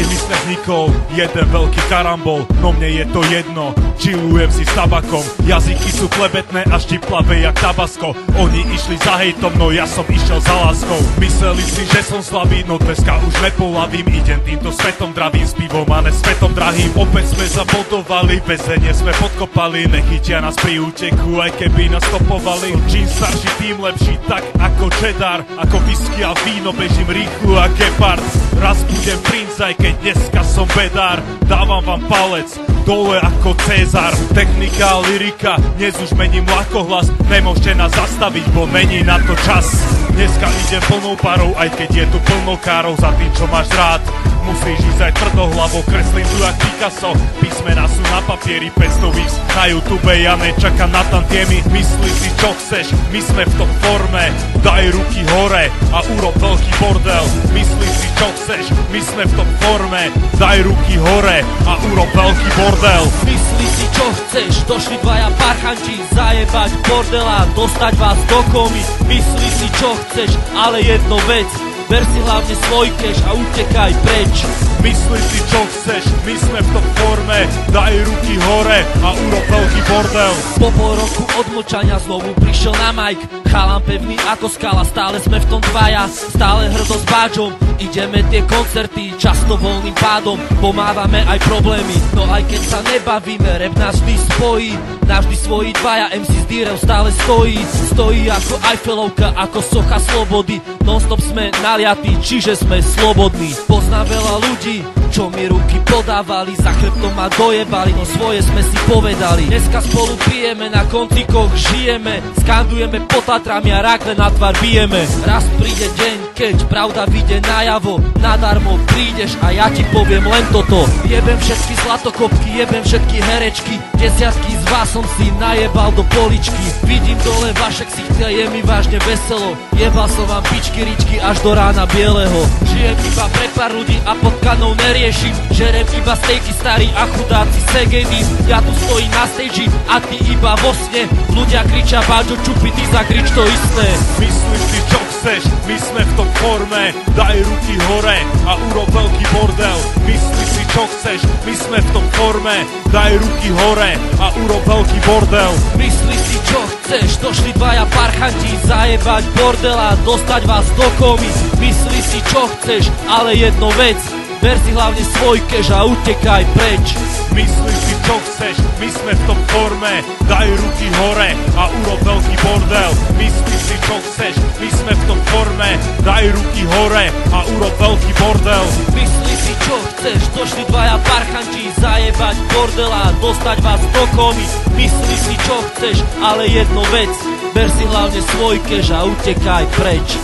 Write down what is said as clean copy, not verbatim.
všetkých myslerníkov, jeden veľký karambol, no mne je to jedno, chillujem si s tabakom, jazyky sú klebetné a štiplavé jak tabasko. Oni išli za hejtom, no ja som išiel za láskou. Mysleli si, že som slabý, no dneska už nepolavím, idem týmto svetom dravým, s pivom a ne svetom drahým. Opäť sme zabodovali, väzenie sme podkopali, nechytia nás pri úteku, aj keby nás stopovali. Čím starší, tým lepší, tak ako cheddar, ako whisky a víno, bežím rýchlo a gepard. Raz budem princ, aj keď dneska som bedár, dávam vám palec dole ako Cezar. Technika a lyrika, dnes už mením ľahkohlas, nemôžete nás zastaviť, bo není na to čas. Dneska idem plnou parou, aj keď je tu plno károv, za tým, čo máš rád musíš ísť aj tvrdohlavo, kreslím tu jak Picasso, písmena sú na papieri, 500 víc na YouTube, ja nečakám na tantiemy. Myslí si čo chceš, my sme v top forme, daj ruky hore a urob veľký bordel. Myslí si čo chceš, my sme v top forme, daj ruky hore a urob veľký bordel. Myslí si čo chceš, došli dvaja parchanti, zajebať bordela, dostať vás do komy. Myslí si čo chceš, ale jedno vec, ber si hlavne svoj cash a utekaj preč. Myslí si čo chceš, my sme v top forme, daj ruky hore a urob veľký bordel. Po pol roku odmlčania znovu prišiel na mic, chalan pevný ako skala, stále sme v tom dvaja, stále hrdo s bádžom. Ideme tie koncerty, často voľným pádom, pomávame aj problémy, no aj keď sa nebavíme, rap nás vždy spojí. Navždy svoji dvaja, MC z Dýrev stále stojí ako Eiffelovka, ako socha slobody. Non-stop sme naliatí, čiže sme slobodní. Poznám veľa ľudí, čo mi ruky podávali, za chrbtom ma dojebali, no svoje sme si povedali. Dneska spolu pijeme, na koncikoch žijeme, skandujeme pod Tatrami a rakle na tvár bijeme. Raz príde deň, keď pravda vyjde najavo, nadarmo prídeš a ja ti poviem len toto. Jebem všetky zlatokopky, jebem všetky herečky, desiatky z vás som si najebal do poličky. Vidím dole vaše ksichty a je mi vážne veselo, jebal som vám pičky, ričky až do rána bieleho. Žijem iba pre pár ľudí a potkanou neriešim, žerem iba stejky starí a chudáci segedy. Ja tu stojím na stage a ty iba vo sne, ľudia kričia Báďo čupi, ty zakrič to isté. Myslíš si čo chceš, my sme v top forme, daj ruky hore a urob veľký bordel. Myslíš si čo chceš, my sme v top forme, daj ruky hore a urob veľký bordel. Myslíš si čo chceš, došli dvaja parchanti, zajebať bordela, dostať vás do komy. Myslíš si čo chceš, ale jedno vec, ber si hlavne svoj cash a utekaj preč. Myslíš si čo chceš, my sme v top forme, daj ruky hore a urob veľký bordel. Myslíš si čo chceš, my sme v top forme, daj ruky hore a urob veľký bordel. Myslíš si čo chceš, došli dvaja parchanti, zajebať bordela, dostať vás do komy. Myslíš si čo chceš, ale jedno vec, ber si hlavne svoj cash a utekaj preč.